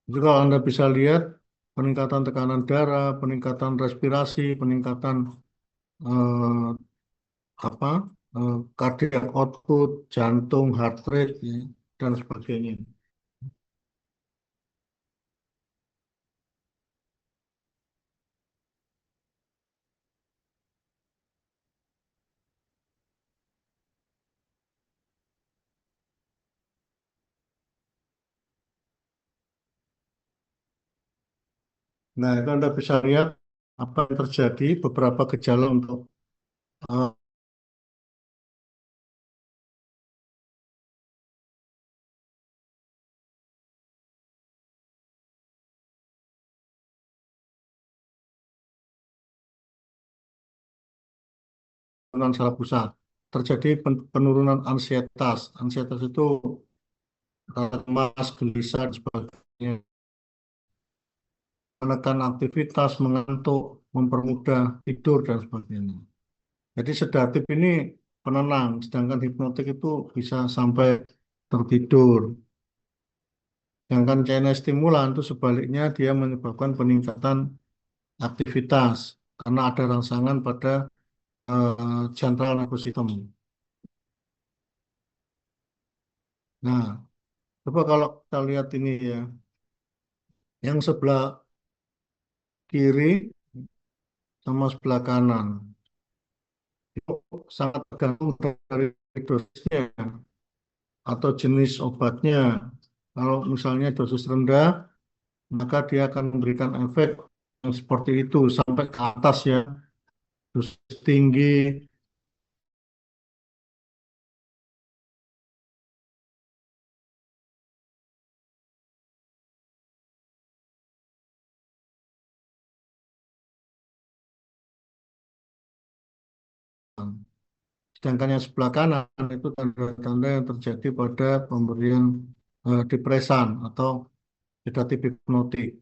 Jadi kalau Anda bisa lihat peningkatan tekanan darah, peningkatan respirasi, peningkatan eh, apa cardiac output, jantung, heart rate, ya, dan sebagainya. Nah, itu Anda bisa lihat apa yang terjadi, beberapa gejala untuk eh, penurunan saraf pusat. Terjadi penurunan ansietas. Ansietas itu cemas, gelisah, dan sebagainya. Menekan aktivitas, mengantuk, mempermudah tidur, dan sebagainya. Jadi sedatif ini penenang, sedangkan hipnotik itu bisa sampai tertidur. Sedangkan CNS stimulan itu sebaliknya dia menyebabkan peningkatan aktivitas karena ada rangsangan pada central nervous system. Nah, coba kalau kita lihat ini ya, yang sebelah kiri sama sebelah kanan itu sangat tergantung dari dosisnya atau jenis obatnya. Kalau misalnya dosis rendah, maka dia akan memberikan efek yang seperti itu sampai ke atas ya, dosis tinggi. Sedangkan yang sebelah kanan itu tanda-tanda yang terjadi pada pemberian depresan atau sedatif hipnotik.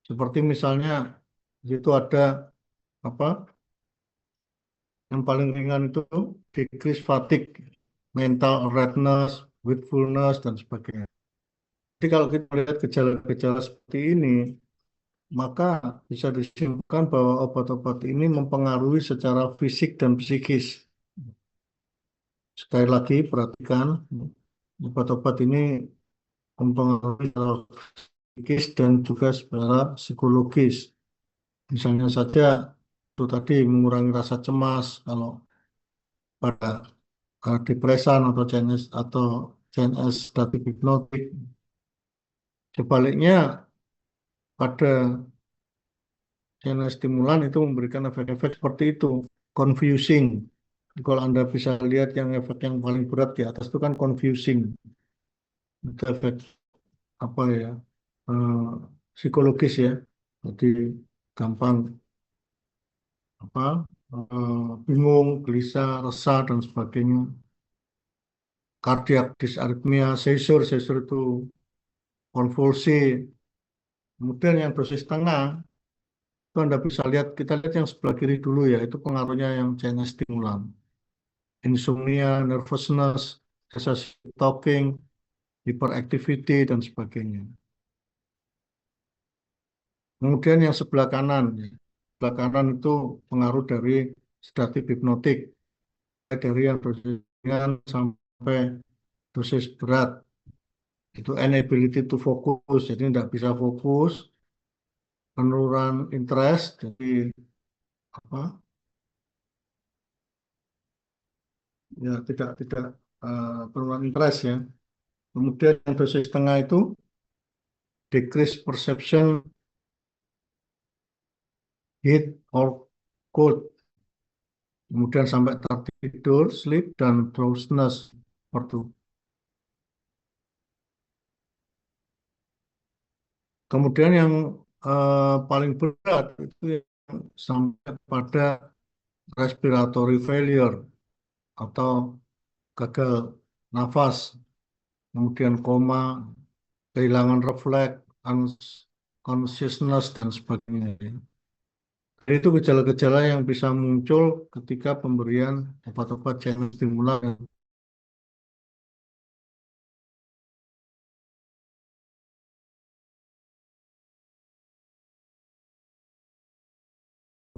Seperti misalnya di situ ada apa? Yang paling ringan itu decrease fatigue, mental alertness, wakefulness dan sebagainya. Jadi kalau kita lihat gejala-gejala seperti ini, maka bisa disimpulkan bahwa obat-obat ini mempengaruhi secara fisik dan psikis. Sekali lagi perhatikan, obat-obat ini mempengaruhi secara psikis dan juga secara psikologis. Misalnya saja itu tadi mengurangi rasa cemas kalau pada depresan atau CNS sedatif hipnotik. Sebaliknya pada CNS stimulan itu memberikan efek-efek seperti itu, confusing. Kalau Anda bisa lihat yang efek yang paling berat di atas itu kan confusing. Itu efek apa ya? eh, Psikologis ya. Jadi gampang apa bingung, gelisah, resah dan sebagainya. Kardiak disarrhythmia, seizure, seizure itu konvulsi. Kemudian yang dosis tengah itu Anda bisa lihat, kita lihat yang sebelah kiri dulu ya, itu pengaruhnya yang CNS stimulan. Insomnia, nervousness, excessive talking, hyperactivity dan sebagainya. Kemudian yang sebelah kanan, ya. Sebelah kanan itu pengaruh dari sedatif hipnotik, dari yang dosis ringan sampai dosis berat. Itu inability to focus, jadi tidak bisa fokus, penurunan interest, jadi apa? Ya tidak penurunan interest ya. Kemudian yang dosis tengah itu decrease perception, heat or cold. Kemudian sampai tertidur, sleep dan drowsiness. Seperti itu. Kemudian yang paling berat itu yang sampai pada respiratory failure atau gagal nafas, kemudian koma, kehilangan refleks, consciousness dan sebagainya. Jadi itu gejala-gejala yang bisa muncul ketika pemberian obat-obat cairan stimulan.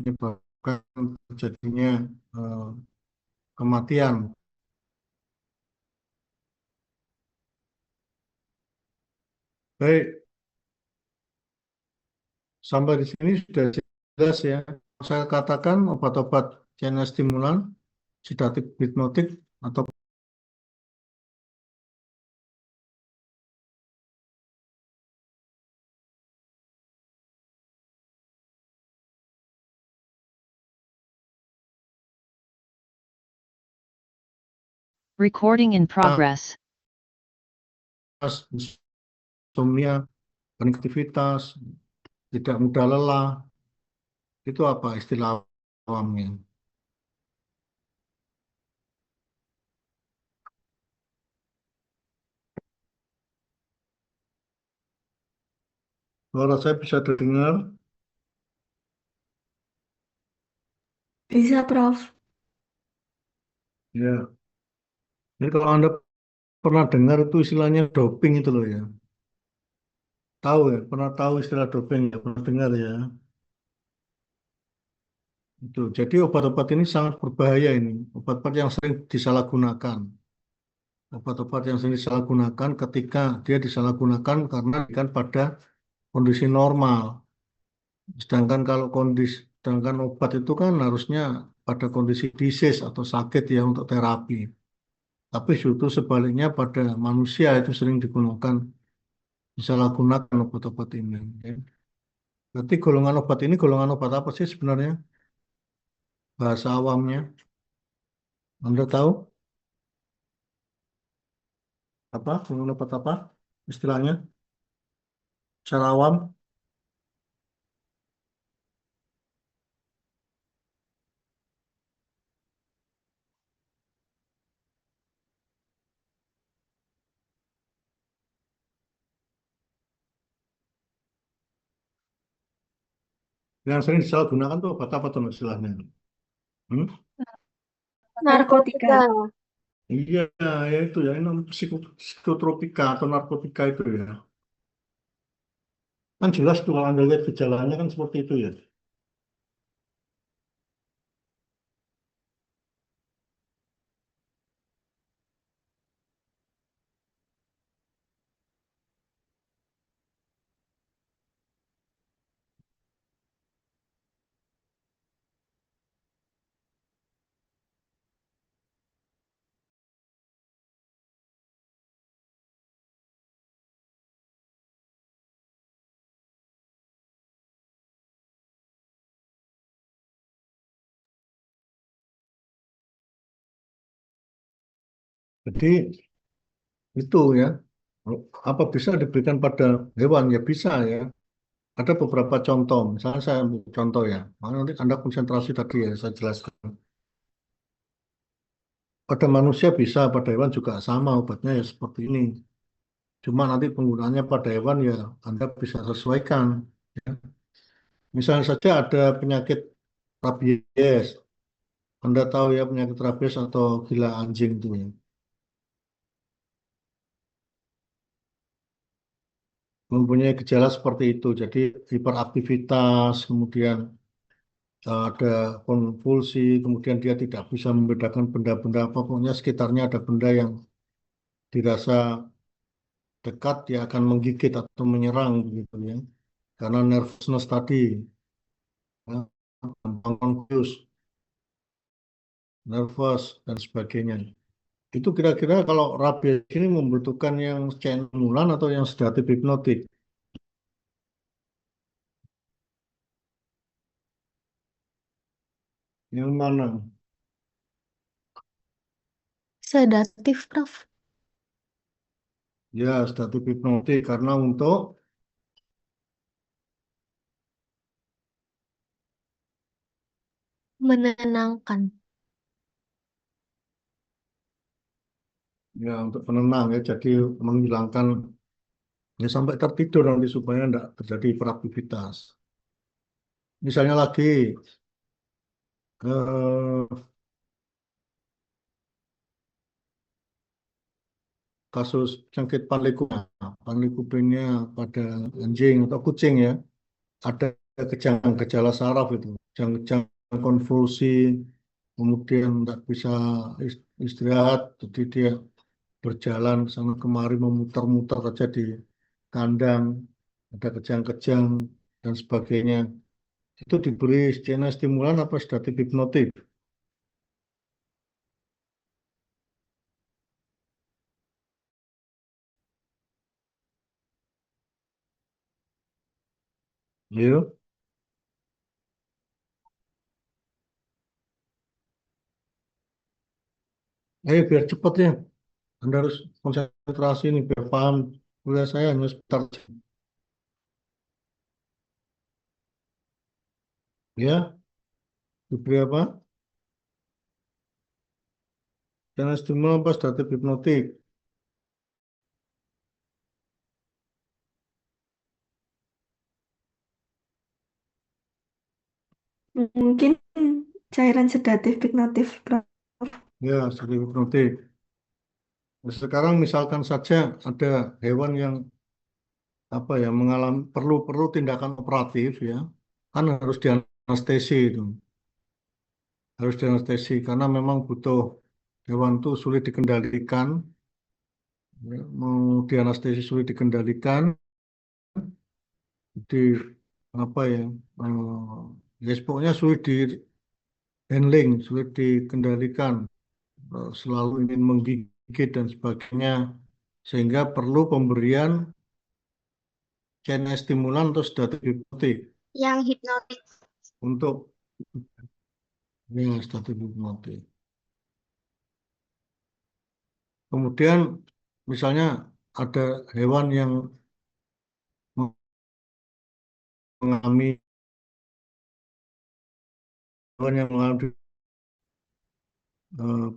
menyebabkan terjadinya eh, kematian. Baik, sampai di sini sudah jelas ya. Saya katakan obat-obat channel stimulan, sedatif hipnotik, atau Recording in progress. insomnia, konektivitas, tidak mudah lelah, itu apa istilah awamnya? Suara saya bisa terdengar? Bisa, Prof. Ya. Jadi kalau Anda pernah dengar itu istilahnya doping itu loh ya. Tahu ya, pernah tahu istilah doping ya, pernah dengar ya. Itu. Jadi obat-obat ini sangat berbahaya ini. Obat-obat yang sering disalahgunakan. Obat-obat yang sering disalahgunakan ketika dia disalahgunakan karena kan pada kondisi normal. Sedangkan obat itu kan harusnya pada kondisi disease atau sakit ya untuk terapi. Tapi justru sebaliknya pada manusia itu sering digunakan, disalahgunakan obat-obat ini. Ya. Berarti golongan obat ini golongan obat apa sih sebenarnya? Bahasa awamnya, Anda tahu apa? Golongan obat apa? Istilahnya, secara awam. Yang sering disalahgunakan tuh obat apa tuh istilahnya? Hmm? Narkotika. Iya, ya itu ya, ini psikotropika atau narkotika itu ya. Kan jelas tuh kalau Anda lihat gejalanya kan seperti itu ya. Jadi itu ya, apa bisa diberikan pada hewan ya bisa ya. Ada beberapa contoh, misalnya saya ambil contoh ya. Makanya nanti Anda konsentrasi tadi ya saya jelaskan. Pada manusia bisa, pada hewan juga sama obatnya ya seperti ini. Cuma nanti penggunaannya pada hewan ya Anda bisa sesuaikan. Ya. Misalnya saja ada penyakit rabies. Anda tahu ya penyakit rabies atau gila anjing itu ya. Mempunyai gejala seperti itu. Jadi hiperaktivitas, kemudian ada konvulsi, kemudian dia tidak bisa membedakan benda-benda apa, pokoknya sekitarnya ada benda yang dirasa dekat, dia akan menggigit atau menyerang begitu ya. Karena nervousness tadi, ya, gampang confuse, nervous dan sebagainya. Itu kira-kira kalau rabies ini membutuhkan yang stimulan atau yang sedatif hipnotik? Yang mana? Sedatif, Prof. Ya, sedatif hipnotik karena untuk Menenangkan. penenang ya, jadi menghilangkan ya sampai tertidur nanti supaya tidak terjadi hiperaktivitas. Misalnya lagi eh, kasus penyakit panleukopenia pada anjing atau kucing ya, ada kejang-gejala saraf itu, kejang-kejang konvulsi, kemudian tidak bisa istirahat, jadi dia berjalan ke sana kemari memutar-mutar saja di kandang, ada kejang-kejang dan sebagainya. Itu diberi skena stimulan apa sedatif hipnotik? Ya, ayo biar cepat ya. Anda harus konsentrasi nih biar paham. Kuliah saya hanya sebentar. Ya, diberi apa? Skena stimulan apa sedatif hipnotik? Mungkin cairan sedatif hipnotif, Prof. Ya, sedatif hipnotik. Nah, sekarang misalkan saja ada hewan yang apa ya mengalami perlu perlu tindakan operatif ya, kan harus dianestesi itu, harus dianestesi karena memang butuh hewan itu sulit dikendalikan, ya, mau dianestesi sulit dikendalikan, di apa ya, ya pokoknya sulit di handling, sulit dikendalikan, selalu ingin menggigit dan sebagainya, sehingga perlu pemberian CNS stimulan atau sedatif hipnotik Yang hipnotik. untuk ya, sedatif hipnotik. Kemudian misalnya ada hewan yang mengalami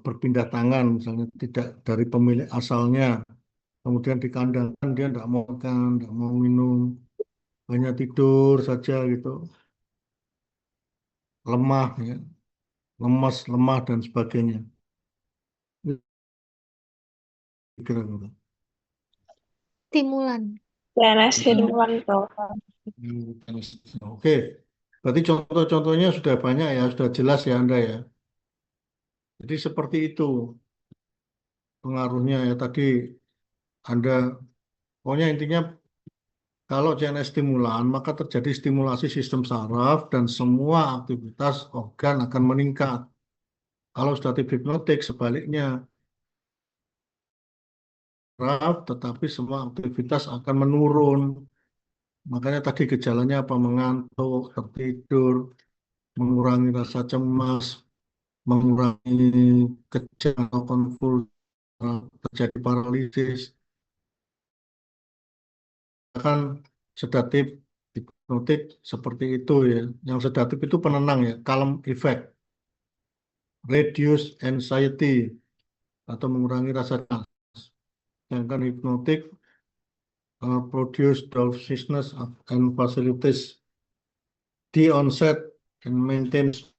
berpindah tangan, misalnya tidak dari pemilik asalnya, kemudian dikandangkan dia tidak mau makan, tidak mau minum, hanya tidur saja gitu, lemah, ya, lemas, lemah dan sebagainya. Kira-kira. Stimulan. CNS stimulan, Prof. Oke, berarti contoh-contohnya sudah banyak ya, sudah jelas ya Anda ya. Jadi seperti itu pengaruhnya ya tadi Anda, pokoknya intinya kalau CNS stimulan maka terjadi stimulasi sistem saraf dan semua aktivitas organ akan meningkat. Kalau sedatif hipnotik sebaliknya, saraf tetapi semua aktivitas akan menurun. Makanya tadi gejalanya apa? Mengantuk, tertidur, mengurangi rasa cemas, mengurangi kejang atau konvulsi, terjadi paralisis. Kan sedatif hipnotik seperti itu ya. Yang sedatif itu penenang ya, calm effect, reduce anxiety atau mengurangi rasa cemas. Sedangkan hipnotik produce drowsiness and facilities the onset and maintain state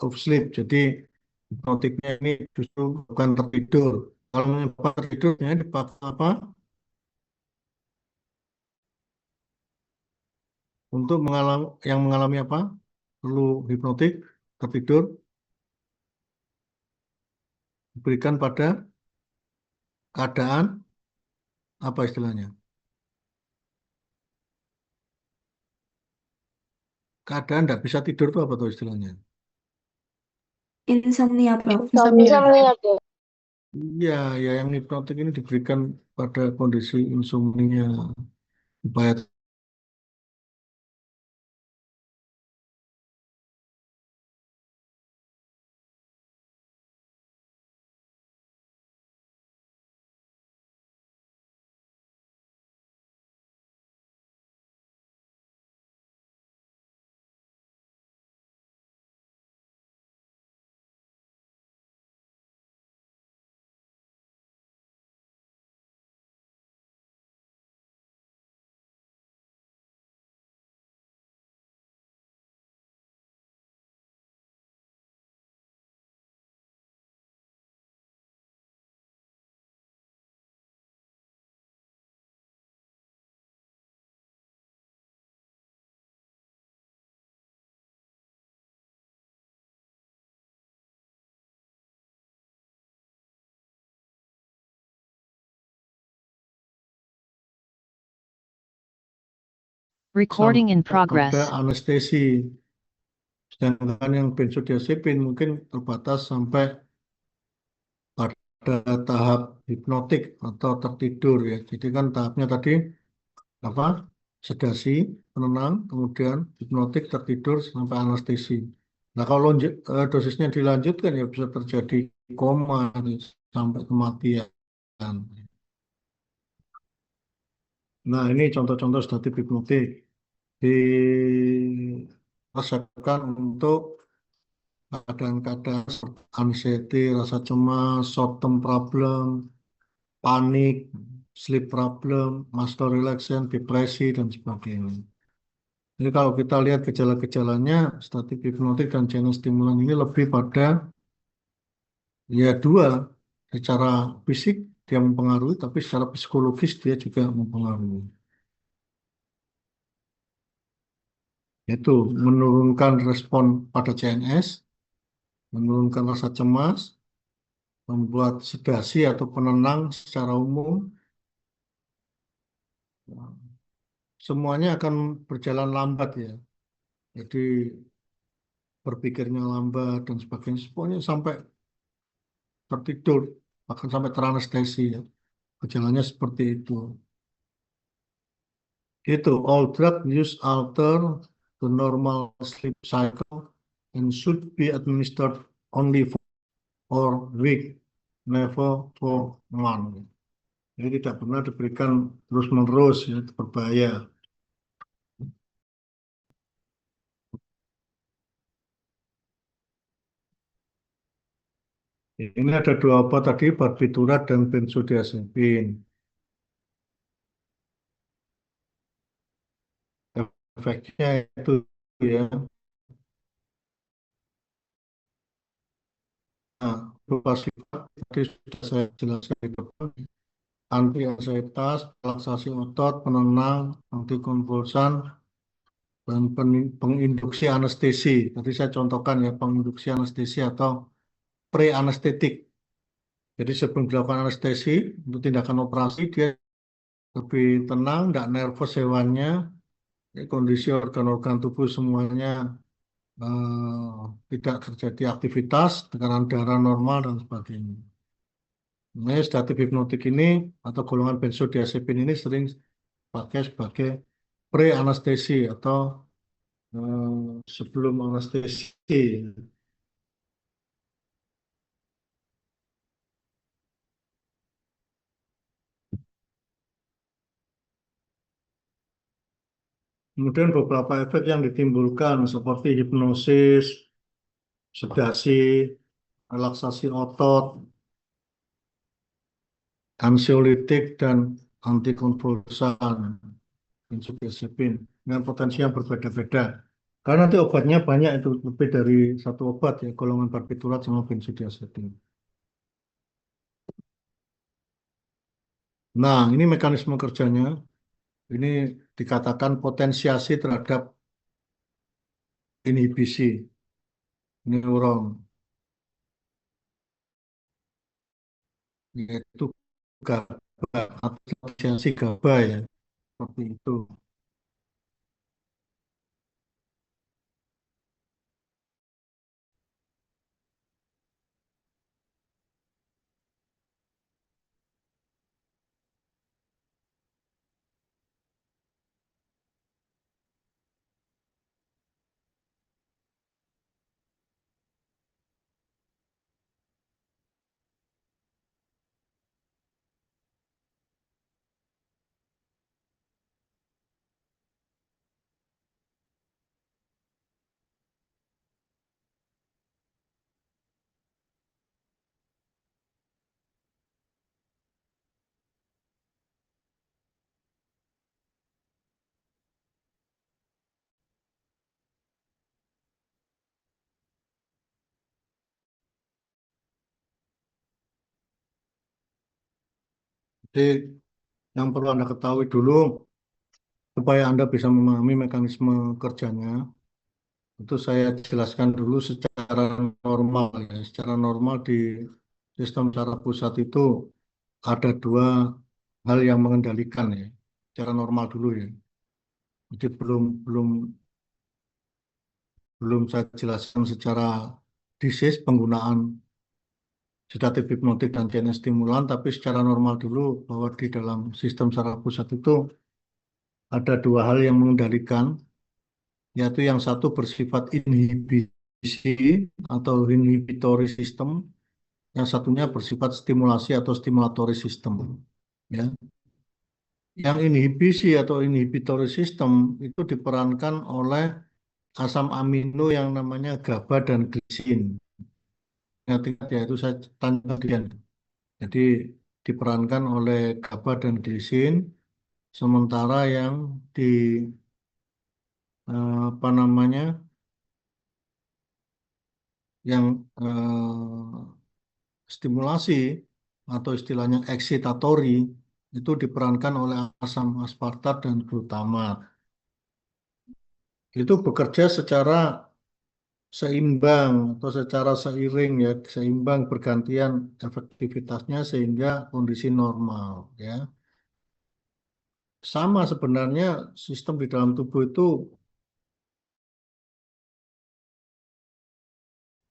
of sleep. Jadi hipnotiknya ini justru bukan tertidur. Kalau menyebabkan tertidurnya dipakai apa? Untuk yang mengalami apa? Perlu hipnotik, tertidur, diberikan pada keadaan apa istilahnya? Keadaan tidak bisa tidur itu apa tuh istilahnya? Insomnia, Prof. Insomnia. Iya, ya yang hipnotik ini diberikan pada kondisi insomnia supaya Recording in sampai pada progress. anestesi. Sedangkan yang benzodiazepin mungkin terbatas sampai pada tahap hipnotik atau tertidur ya. Jadi kan tahapnya tadi apa? Sedasi, penenang, kemudian hipnotik, tertidur sampai anestesi. Nah, kalau dosisnya dilanjutkan ya bisa terjadi koma sampai kematian. Nah, ini contoh-contoh sedatif hipnotik diresepkan untuk keadaan-keadaan seperti anxiety, rasa cemas, short term problem, panik, sleep problem, muscle relaxation, depresi, dan sebagainya. Jadi kalau kita lihat gejala-gejalanya, statik hipnotik dan channel stimulan ini lebih pada ya dua, secara fisik dia mempengaruhi, tapi secara psikologis dia juga mempengaruhi. Yaitu menurunkan respon pada CNS, menurunkan rasa cemas, membuat sedasi atau penenang secara umum, semuanya akan berjalan lambat ya. Jadi berpikirnya lambat dan sebagainya, semuanya sampai tertidur, bahkan sampai teranestesi ya. Gejalanya seperti itu. Itu all drug use alter the normal sleep cycle and should be administered only for or week, never for month. Jadi tidak pernah diberikan terus-menerus ya, itu berbahaya. Ini ada dua obat tadi, barbiturat dan benzodiazepin. Efeknya itu ya, nah, berupa sifat tadi sudah saya jelaskan di depan, anti ansietas, relaksasi otot, penenang, antikonvulsan, dan penginduksi anestesi. Tadi saya contohkan ya, penginduksi anestesi atau pre-anestetik. Jadi sebelum dilakukan anestesi, untuk tindakan operasi, dia lebih tenang, tidak nervous hewannya, kondisi organ-organ tubuh semuanya tidak terjadi aktivitas, tekanan darah normal, dan sebagainya. Nah, sedatif hipnotik ini atau golongan benzodiazepin ini sering pakai sebagai pre-anestesi atau sebelum anestesi. Kemudian beberapa efek yang ditimbulkan seperti hipnosis, sedasi, relaksasi otot, ansiolitik, dan antikonvulsan benzodiazepin dengan potensi yang berbeda-beda. Karena nanti obatnya banyak, itu lebih dari satu obat ya, golongan barbiturat sama benzodiazepin. Nah, ini mekanisme kerjanya. Ini dikatakan potensiasi terhadap inhibisi neuron, yaitu GABA atau potensiasi GABA ya, seperti itu. Jadi yang perlu Anda ketahui dulu supaya Anda bisa memahami mekanisme kerjanya, itu saya jelaskan dulu secara normal ya. Secara normal di sistem saraf pusat itu ada dua hal yang mengendalikan ya. Secara normal dulu ya. Jadi belum saya jelaskan secara disease penggunaan sedatif hipnotik dan CNS stimulan, tapi secara normal dulu bahwa di dalam sistem saraf pusat itu ada dua hal yang mengendalikan, yaitu yang satu bersifat inhibisi atau inhibitory system, yang satunya bersifat stimulasi atau stimulatory system. Ya. Yang inhibisi atau inhibitory system itu diperankan oleh asam amino yang namanya GABA dan glisin. Ingat-ingat ya, itu saya tanya kalian. Jadi diperankan oleh GABA dan glisin, sementara yang di apa namanya, yang stimulasi atau istilahnya excitatory itu diperankan oleh asam aspartat dan glutamat. Itu bekerja secara seimbang atau secara seiring ya, seimbang bergantian efektivitasnya sehingga kondisi normal ya. Sama sebenarnya sistem di dalam tubuh itu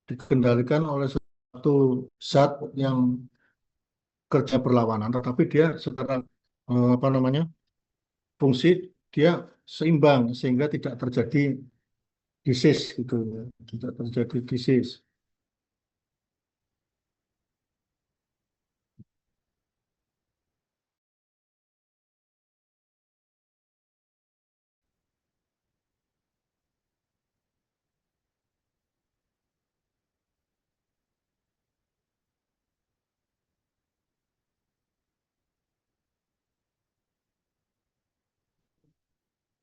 dikendalikan oleh satu zat yang kerja berlawanan, tetapi dia secara apa namanya, fungsi dia seimbang sehingga tidak terjadi disease gitu ya, tidak terjadi disease.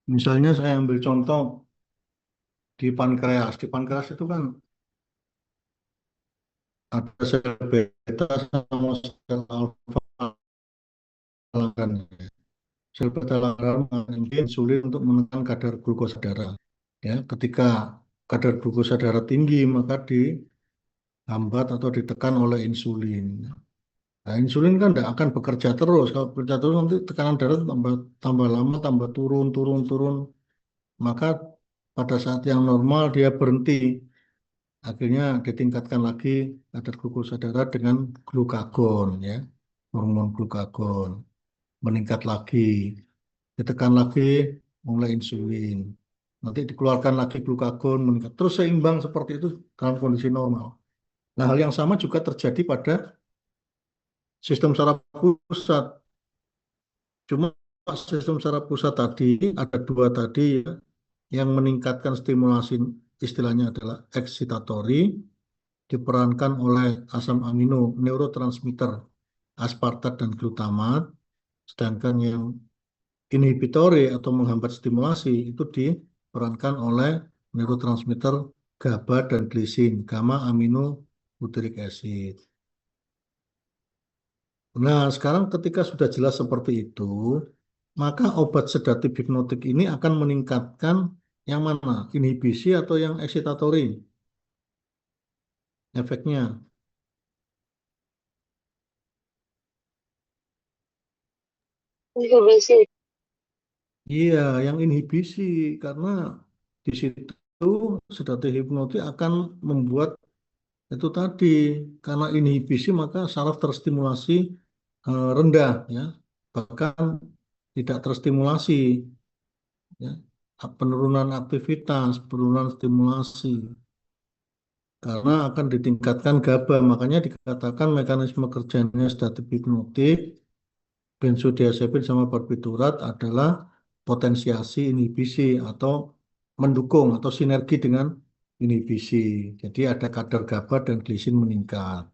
Misalnya saya ambil contoh di pankreas. Di pankreas itu kan ada sel beta sama sel alfa kan. Sel beta mengandung insulin untuk menekan kadar glukosa darah. Ya, ketika kadar glukosa darah tinggi maka dihambat atau ditekan oleh insulin. Nah, insulin kan tidak akan bekerja terus. Kalau bekerja terus nanti tekanan darah tambah lama, tambah turun, turun, turun. Maka pada saat yang normal dia berhenti. Akhirnya ditingkatkan lagi kadar glukosa darah dengan glukagon, ya, hormon glukagon. Meningkat lagi, ditekan lagi mulai insulin. Nanti dikeluarkan lagi glukagon, meningkat. Terus seimbang seperti itu dalam kondisi normal. Nah, hal yang sama juga terjadi pada sistem saraf pusat. Cuma sistem saraf pusat tadi ada dua tadi ya, yang meningkatkan stimulasi istilahnya adalah excitatory diperankan oleh asam amino neurotransmitter aspartat dan glutamat, sedangkan yang inhibitory atau menghambat stimulasi itu diperankan oleh neurotransmitter GABA dan glisin, gamma amino butyric acid. Nah, sekarang ketika sudah jelas seperti itu, maka obat sedatif hipnotik ini akan meningkatkan yang mana? Inhibisi atau yang excitatory? Efeknya. Inhibisi. Iya, yang inhibisi karena di situ sedatif hipnotik akan membuat itu tadi karena inhibisi maka saraf terstimulasi rendah ya, bahkan tidak terstimulasi ya. Penurunan aktivitas, penurunan stimulasi karena akan ditingkatkan GABA. Makanya dikatakan mekanisme kerjanya sedatif hipnotik benzodiazepin sama barbiturat adalah potensiasi inhibisi atau mendukung atau sinergi dengan inhibisi. Jadi ada kadar GABA dan glisin meningkat.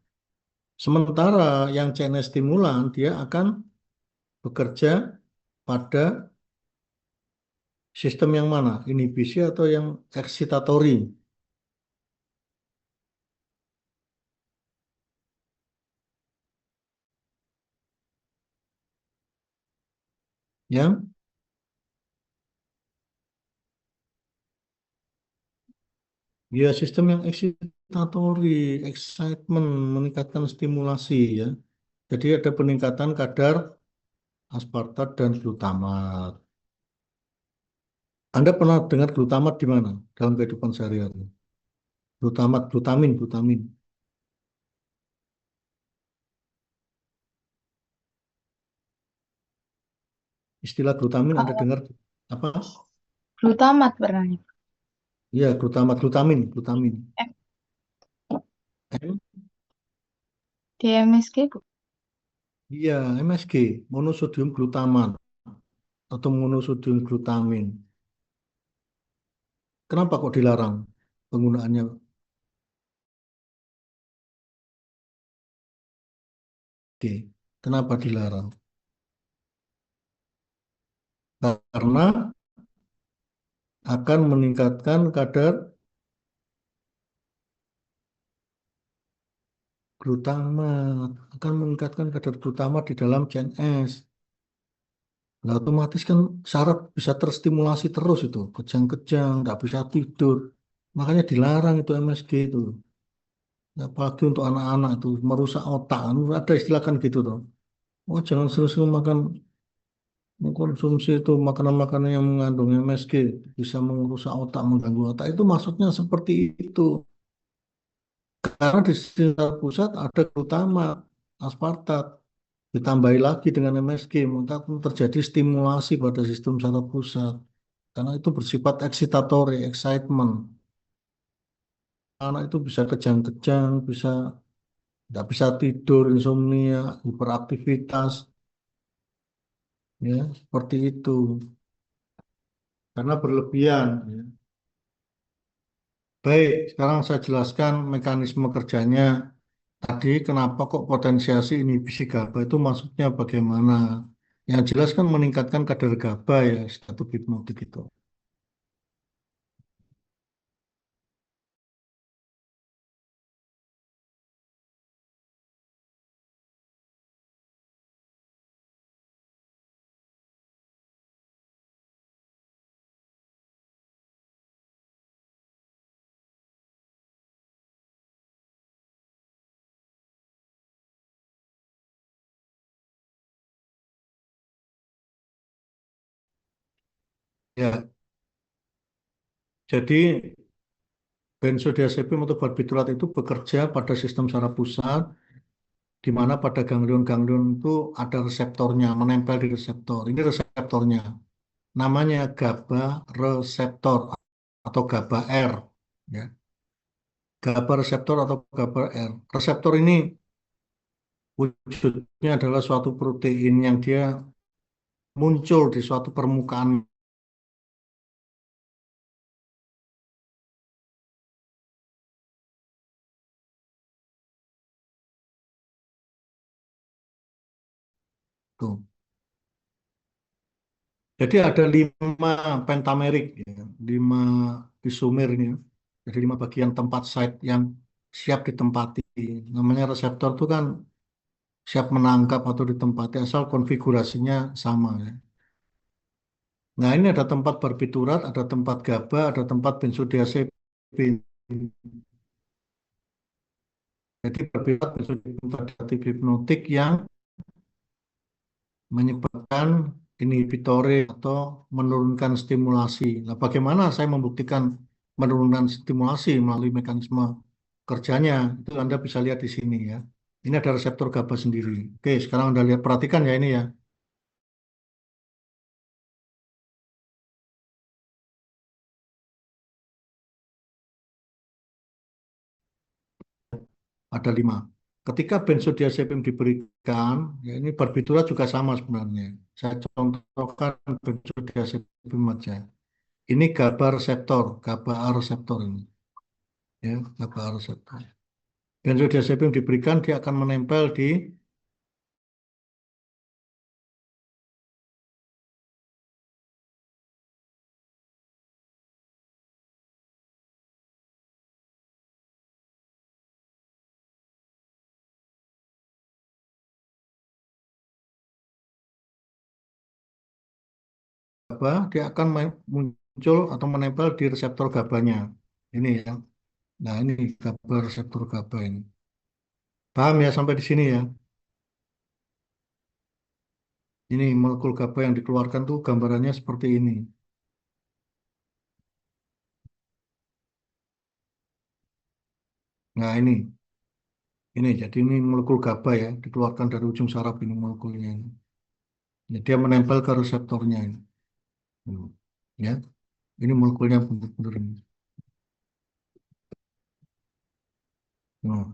Sementara yang CNS stimulan dia akan bekerja pada sistem yang mana? Inhibisi atau yang excitatory? Yang ya sistem yang excitatory, excitement, meningkatkan stimulasi ya. Jadi ada peningkatan kadar aspartat dan glutamat. Anda pernah dengar glutamat di mana dalam kehidupan sehari-hari? Glutamat, glutamin, glutamin. Istilah glutamin Anda dengar apa? Glutamat pernah. Iya, glutamat, glutamin, glutamin. Eh, M? DMSG Bu. Iya, MSG, monosodium glutamat atau monosodium glutamin. Kenapa kok dilarang penggunaannya? Oke, kenapa dilarang? Karena akan meningkatkan kadar glutamat, akan meningkatkan kadar glutamat di dalam CNS. Nah, otomatis kan saraf bisa terstimulasi terus itu, kejang-kejang, nggak bisa tidur. Makanya dilarang itu MSG itu. Apalagi untuk anak-anak itu merusak otak. Ada istilah kan gitu tuh. Oh, jangan sering-sering makan mengkonsumsi itu makanan-makanan yang mengandung MSG bisa merusak otak, mengganggu otak. Itu maksudnya seperti itu. Karena di sekitar pusat ada glutamat, aspartat, ditambahi lagi dengan MSG, maka akan terjadi stimulasi pada sistem saraf pusat. Karena itu bersifat excitatory, excitement. Anak itu bisa kejang-kejang, bisa nggak bisa tidur, insomnia, hiperaktivitas, ya seperti itu. Karena berlebihan. Ya. Baik, sekarang saya jelaskan mekanisme kerjanya. Tadi kenapa kok potensiasi inhibisi GABA itu maksudnya bagaimana? Yang jelas kan meningkatkan kadar GABA ya, satu hipnotik itu. Ya, jadi benzodiazepin atau barbiturat itu bekerja pada sistem saraf pusat, di mana pada ganglion-ganglion itu ada reseptornya, menempel di reseptor. Ini reseptornya, namanya GABA reseptor atau GABA R. Ya. GABA reseptor atau GABA R. Reseptor ini wujudnya adalah suatu protein yang dia muncul di suatu permukaan itu. Jadi ada 5 pentamerik, ya, 5 isomer ini, ya. Jadi 5 bagian tempat site yang siap ditempati. Namanya reseptor itu kan siap menangkap atau ditempati asal konfigurasinya sama. Ya. Nah ini ada tempat barbiturat, ada tempat GABA, ada tempat benzodiazepin. Jadi barbiturat benzodiazepin sedatif hipnotik yang menyebabkan inhibitore atau menurunkan stimulasi. Nah, bagaimana saya membuktikan menurunkan stimulasi melalui mekanisme kerjanya? Itu Anda bisa lihat di sini ya. Ini ada reseptor GABA sendiri. Oke, sekarang Anda lihat perhatikan ya ini ya. Ada 5. Ketika benzodiazepin diberikan, ya ini barbiturat juga sama sebenarnya. Saya contohkan benzodiazepin saja. Ini GABA reseptor, GABA A reseptor ini. Ya, GABA A reseptor. Benzodiazepin diberikan, dia akan menempel di GABA, dia akan muncul atau menempel di reseptor GABA-nya. Ini ya. Nah, ini GABA reseptor GABA ini. Paham ya sampai di sini ya? Ini molekul GABA yang dikeluarkan tuh gambarannya seperti ini. Nah, jadi ini molekul GABA ya, dikeluarkan dari ujung saraf ini molekulnya ini. Jadi dia menempel ke reseptornya ini. Hmm. Ya, ini molekulnya benar-benar ini. Nah,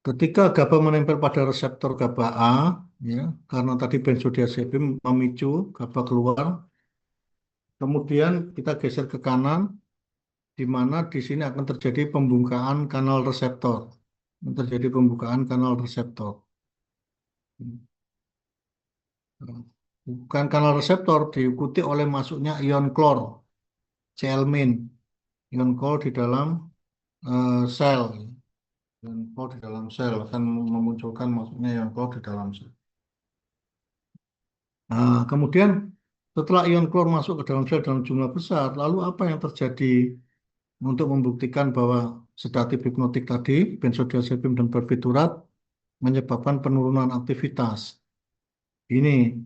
ketika GABA menempel pada reseptor GABA A, ya, karena tadi benzodiazepin memicu GABA keluar, kemudian kita geser ke kanan, di mana di sini akan terjadi pembukaan kanal reseptor. Terjadi pembukaan kanal reseptor. Bukan kanal reseptor diikuti oleh masuknya ion klor, Cl-min, ion klor di dalam sel. Ion klor di dalam sel akan memunculkan masuknya ion klor di dalam sel. Nah, kemudian setelah ion klor masuk ke dalam sel dalam jumlah besar, lalu apa yang terjadi untuk membuktikan bahwa sedatif hipnotik tadi, benzodiazepin dan barbiturat menyebabkan penurunan aktivitas. Ini,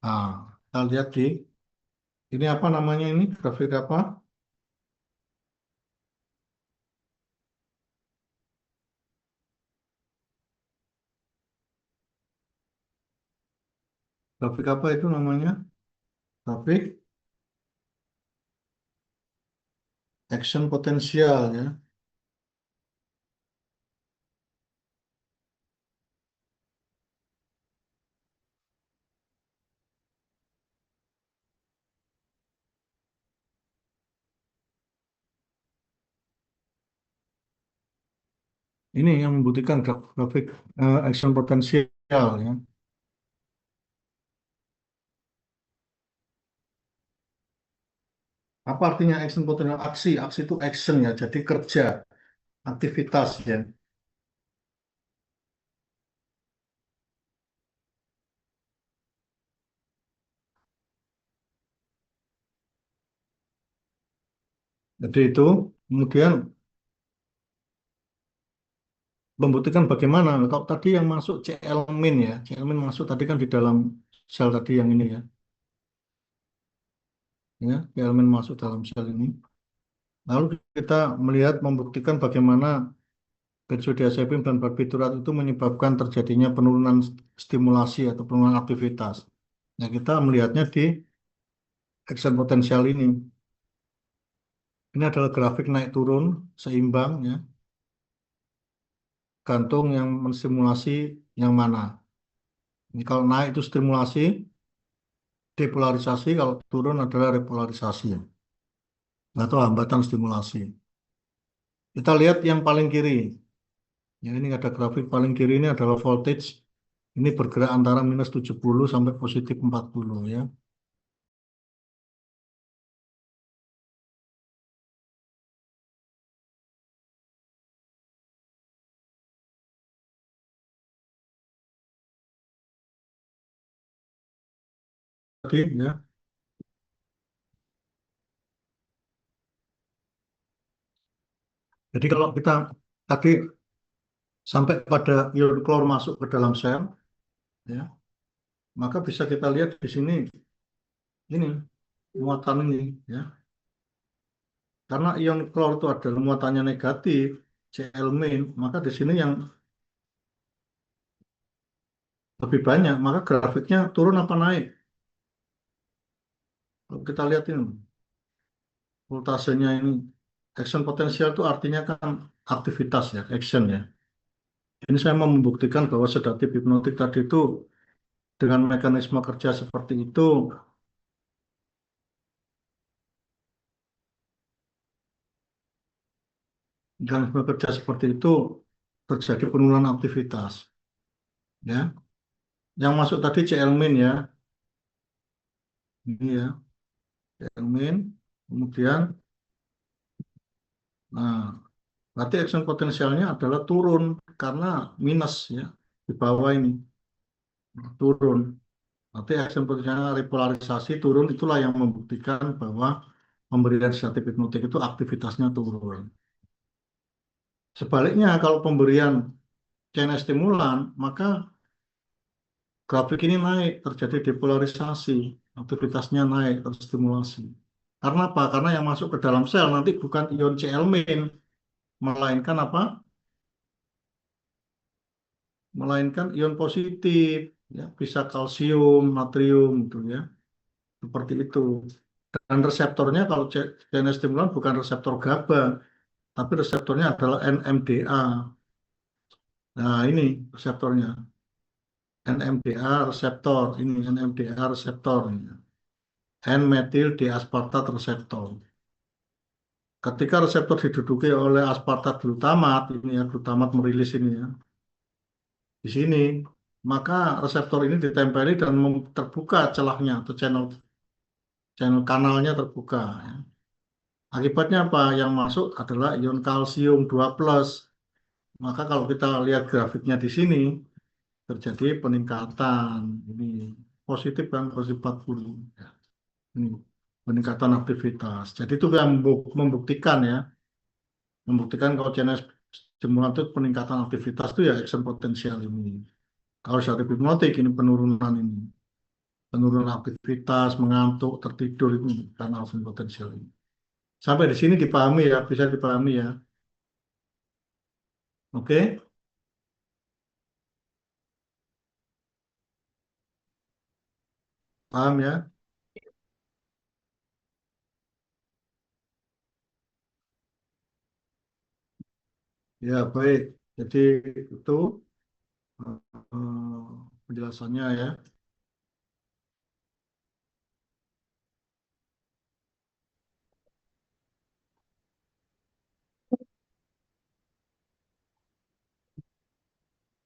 kita lihat ini apa namanya ini, grafik apa? Grafik apa itu namanya? Grafik action potensial ya. Ini yang membuktikan grafik action potensial ya. Apa artinya action potensial? Aksi itu action ya, jadi kerja, aktivitas ya. Jadi itu kemudian membuktikan bagaimana. Kalau tadi yang masuk Cl-min ya, Cl-min masuk tadi kan di dalam sel tadi yang ini ya. Ya, Cl-min masuk dalam sel ini. Lalu kita melihat membuktikan bagaimana benzodiazepin dan barbiturat itu menyebabkan terjadinya penurunan stimulasi atau penurunan aktivitas. Nah, kita melihatnya di action potensial ini. Ini adalah grafik naik turun seimbang ya, gantung yang menstimulasi yang mana. Ini kalau naik itu stimulasi, depolarisasi, kalau turun adalah repolarisasi atau hambatan stimulasi. Kita lihat yang paling kiri. Ya, ini ada grafik paling kiri ini adalah voltage. Ini bergerak antara minus 70 sampai positif 40 ya. Tadi ya. Jadi kalau kita tadi sampai pada ion klor masuk ke dalam sel, ya, maka bisa kita lihat di sini ini muatan ini, ya. Karena ion klor itu adalah muatannya negatif, Cl-min, maka di sini yang lebih banyak, maka grafiknya turun apa naik? Kalau kita lihat ini, voltasenya ini, action potensial itu artinya kan aktivitas ya, action ya. Ini saya mau membuktikan bahwa sedatif hipnotik tadi itu dengan mekanisme kerja seperti itu, mekanisme kerja seperti itu terjadi penurunan aktivitas. Ya, yang masuk tadi Cl-min ya, ini ya, Cl-min, kemudian, nah, berarti action potensialnya adalah turun karena minus ya, di bawah ini turun. Nanti action potensialnya repolarisasi turun, itulah yang membuktikan bahwa pemberian sedatif hipnotik itu aktivitasnya turun. Sebaliknya kalau pemberian stimulan, maka grafik ini naik, terjadi depolarisasi, aktivitasnya naik, terstimulasi. Karena apa? Karena yang masuk ke dalam sel nanti bukan ion Cl-min, melainkan apa? Melainkan ion positif, ya, bisa kalsium, natrium, gitu ya, seperti itu. Dan reseptornya kalau CNS stimulan bukan reseptor GABA, tapi reseptornya adalah NMDA. Nah, ini reseptornya. NMDA reseptor, ini NMDA reseptor, N-metil diaspartat reseptor. Ketika reseptor diduduki oleh aspartat glutamat, ini ya, glutamat merilis ini ya, di sini, maka reseptor ini ditempeli dan terbuka celahnya atau channel channel kanalnya terbuka. Ya. Akibatnya apa? Yang masuk adalah ion kalsium 2+. Maka kalau kita lihat grafiknya di sini, terjadi peningkatan. Ini positif kan, positif 40. Ya. Ini peningkatan aktivitas. Jadi itu yang membuktikan ya, membuktikan kalau CNS stimulan itu peningkatan aktivitas itu ya action potensial ini. Kalau sedatif hipnotik ini penurunan ini. Penurunan aktivitas, mengantuk, tertidur itu karena action potensial ini. Sampai di sini dipahami ya, bisa dipahami ya. Oke, paham ya? Ya, baik. Jadi itu penjelasannya ya.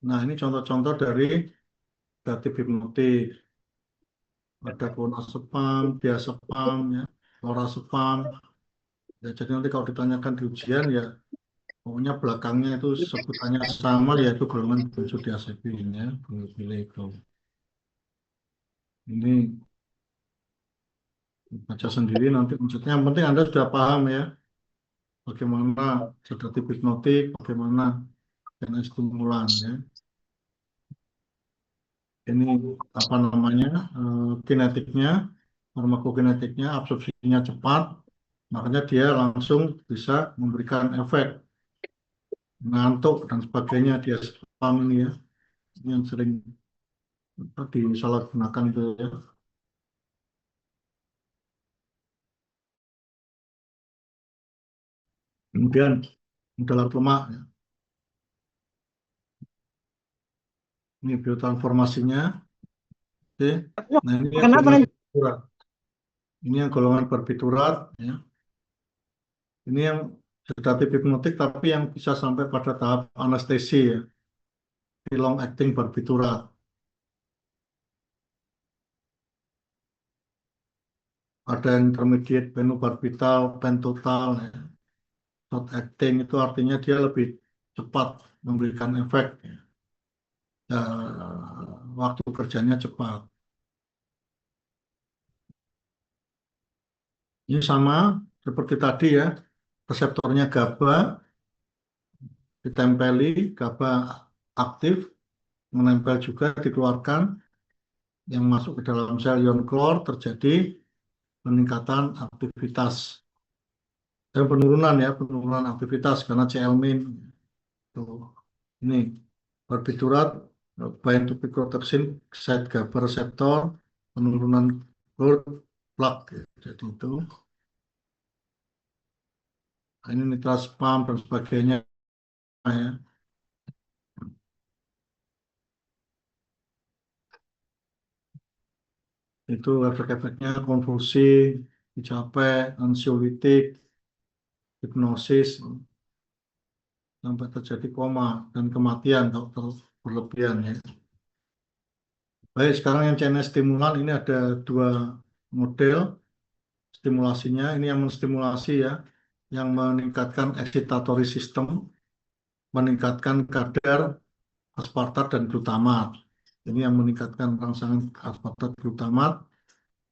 Nah, ini contoh-contoh dari kreatif hipnotik. Ada clonazepam, diazepam, ya, lorazepam. Ya, jadi nanti kalau ditanyakan di ujian ya, pokoknya belakangnya itu sebutannya sama, yaitu golongan benzodiazepin ya, pilih itu. Ini baca sendiri nanti maksudnya. Yang penting Anda sudah paham ya, bagaimana sedatif hipnotik, bagaimana jenis stimulan ya. Ini apa namanya, kinetiknya, farmakokinetiknya, absorpsinya cepat, makanya dia langsung bisa memberikan efek ngantuk dan sebagainya. Dia spam ini ya, ini yang sering disalahgunakan itu ya. Kemudian modal lemak ya. Ini biotransformasinya. Oke. Nah, ini yang golongan barbiturat. Ini yang golongan barbiturat ya. Ini yang sedatif hipnotik tapi yang bisa sampai pada tahap anestesi ya. Di long acting barbiturat. Ada yang intermediate phenobarbital, pentotal ya. Short acting itu artinya dia lebih cepat memberikan efek ya. Waktu kerjanya cepat. Ini sama seperti tadi ya, reseptornya GABA ditempeli, GABA aktif, menempel juga dikeluarkan, yang masuk ke dalam sel ion klor terjadi peningkatan aktivitas dan penurunan ya, penurunan aktivitas karena CL-min. Tuh. Ini barbiturat, bind to picotoksin, site GABA reseptor, penurunan klor, plak. Ya. Jadi itu. Nah, ini nitrazepam dan sebagainya ya. Itu efek-efeknya konfusi, dicapai, ansiolitik, hipnosis, sampai terjadi koma dan kematian kalau terus berlebihan ya. Baik, sekarang yang CNS stimulan ini ada dua model stimulasinya. Ini yang menstimulasi ya, yang meningkatkan excitatory system, meningkatkan kadar aspartat dan glutamat. Ini yang meningkatkan rangsangan aspartat glutamat.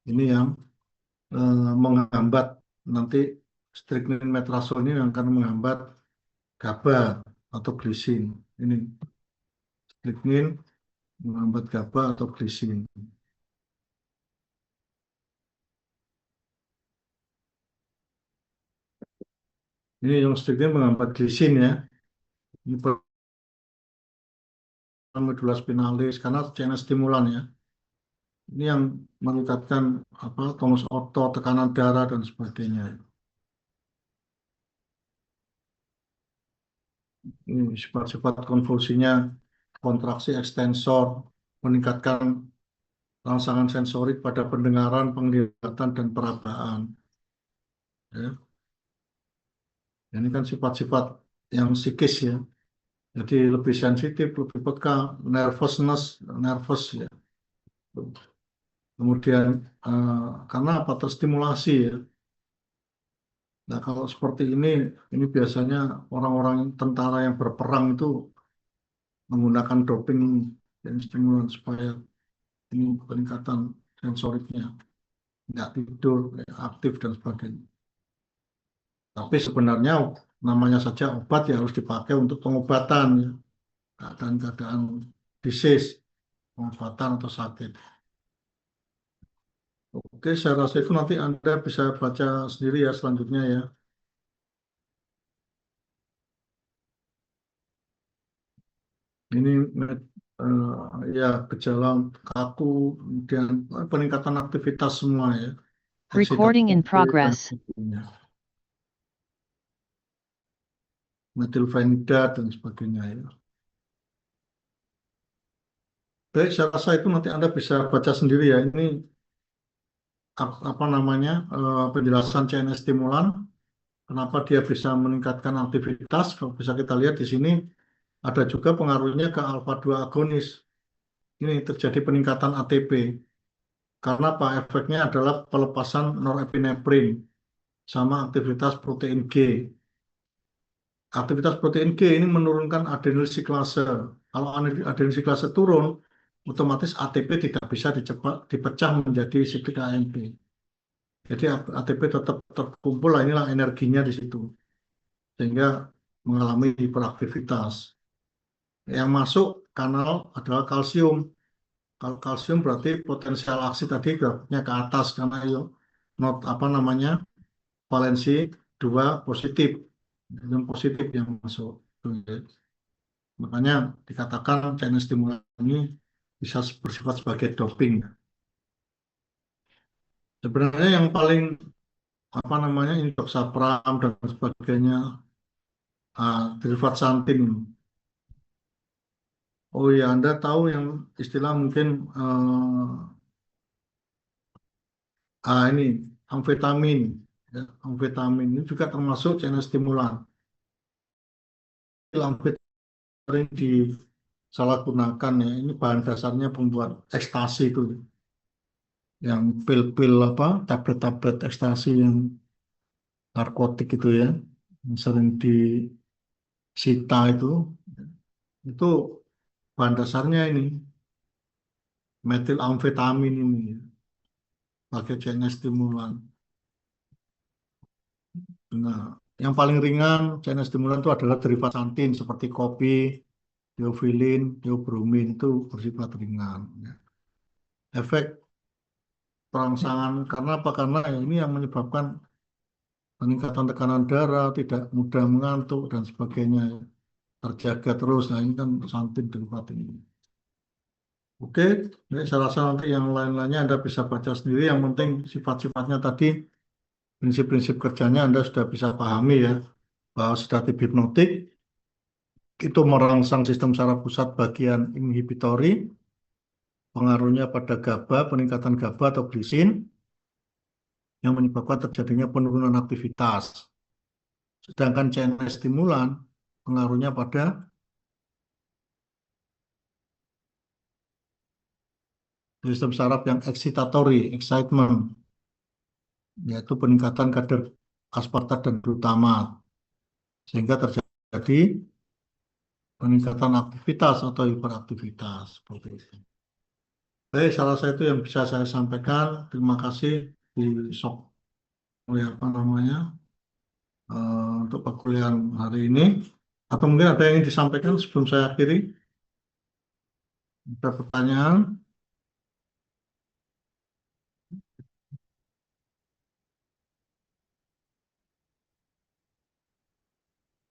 Ini yang menghambat nanti strychnine metrazol ini yang akan menghambat GABA atau glisin. Ini strychnine menghambat GABA atau glisin. Ini yang sedikit menghambat glisin ya. Ini medula spinalis karena CNS stimulan ya. Ini yang meningkatkan tonus otot, tekanan darah dan sebagainya. Ini sifat-sifat konvulsinya, kontraksi ekstensor, meningkatkan rangsangan sensorik pada pendengaran, penglihatan, dan perabaan. Ya. Ini kan sifat-sifat yang psikis ya. Jadi lebih sensitif, lebih peka, nervous ya. Kemudian karena terstimulasi ya. Nah kalau seperti ini biasanya orang-orang tentara yang berperang itu menggunakan doping dan stimulan supaya ini peningkatan sensoriknya, nggak tidur, aktif dan sebagainya. Tapi sebenarnya namanya saja obat ya harus dipakai untuk pengobatan ya, keadaan-keadaan disease, pengobatan atau sakit. Oke, saya rasa itu nanti Anda bisa baca sendiri ya selanjutnya ya. Ini ya gejala kaku, kemudian peningkatan aktivitas semua ya. Recording in Oksida dan progress. sebagainya. Metilfenida dan sebagainya ya. Baik, saya rasa itu nanti Anda bisa baca sendiri ya. Ini apa namanya penjelasan CNS stimulan, kenapa dia bisa meningkatkan aktivitas. Kalau bisa kita lihat di sini ada juga pengaruhnya ke alfa 2 agonis. Ini terjadi peningkatan ATP. Karena apa? Efeknya adalah pelepasan norepinefrin sama aktivitas protein G. Aktivitas protein G ini menurunkan adenyl siklase. Kalau adenyl siklase turun, otomatis ATP tidak bisa dipecah menjadi siklik AMP. Jadi ATP tetap terkumpul, inilah energinya di situ. Sehingga mengalami hiperaktivitas. Yang masuk kanal adalah kalsium. Kalau kalsium berarti potensial aksi tadi grafiknya ke atas karena itu valensi 2 positif. Yang positif yang masuk. Makanya dikatakan CNS stimulan ini bisa bersifat sebagai doping. Sebenarnya yang paling indoxapram dan sebagainya, derivat santin. Oh ya, Anda tahu yang istilah mungkin ini amfetamin. Ya, amfetamin ini juga termasuk CNS stimulan. Amfetamin sering disalahgunakan ya. Ini bahan dasarnya pembuat ekstasi itu. Yang pil-pil tablet-tablet ekstasi yang narkotik itu ya. Yang sering disita itu bahan dasarnya ini metilamfetamin ini ya, pakai CNS stimulan. Nah, yang paling ringan CNS stimulan itu adalah derivat santin seperti kopi, teofilin, teobromin itu bersifat ringan. Ya. Efek perangsang karena apa? Karena ini yang menyebabkan peningkatan tekanan darah, tidak mudah mengantuk dan sebagainya terjaga terus. Nah, ini kan santin derivat ini. Oke, jadi saya rasa nanti yang lain-lainnya Anda bisa baca sendiri. Yang penting sifat-sifatnya tadi, prinsip-prinsip kerjanya Anda sudah bisa pahami ya. Bahwa sedatif hipnotik itu merangsang sistem saraf pusat bagian inhibitory, pengaruhnya pada GABA, peningkatan GABA atau glisin, yang menyebabkan terjadinya penurunan aktivitas. Sedangkan CNS stimulan, pengaruhnya pada sistem saraf yang excitatory, excitement, yaitu peningkatan kadar aspartat dan glutamat, sehingga terjadi peningkatan aktivitas atau hiperaktivitas seperti itu. Baik, salah satu yang bisa saya sampaikan. Terima kasih di SOK untuk perkuliahan hari ini. Atau mungkin ada yang ingin disampaikan sebelum saya akhiri? Ada pertanyaan?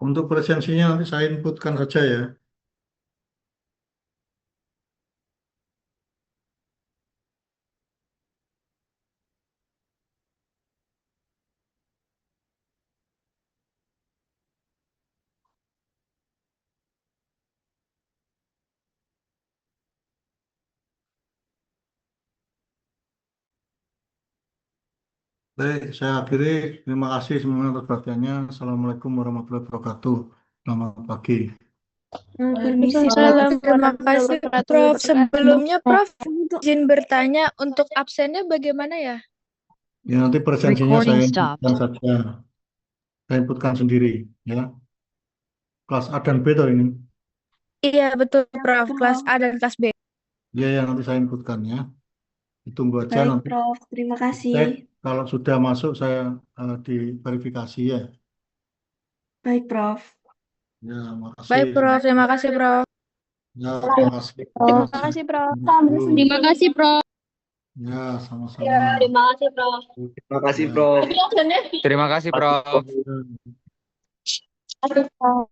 Untuk presensinya nanti saya inputkan saja ya. Baik, saya akhiri. Terima kasih semuanya atas perhatiannya. Assalamualaikum warahmatullahi wabarakatuh. Selamat pagi. Permisi, Waalaikumsalam. Prof. Terima kasih, Prof. Sebelumnya, Prof, Untuk izin bertanya untuk absennya bagaimana ya? Ya, nanti presensinya Recording saya stopped. inputkan saja. Saya inputkan sendiri, ya. Kelas A dan B toh ini. Iya, betul, Prof. Prof. Kelas A dan kelas B. Ya, ya, nanti saya inputkan ya. Ditunggu aja Baik, nanti. Prof. Terima kasih. Cek kalau sudah masuk saya diverifikasi ya. Baik, Prof. Ya, makasih. Baik, Prof. Terima kasih, Prof. Ya, terima kasih. Terima kasih, Prof. Terima kasih, Prof. Ya, sama-sama. Terima kasih, Prof. Terima kasih, Prof. Terima kasih, Prof. Ya.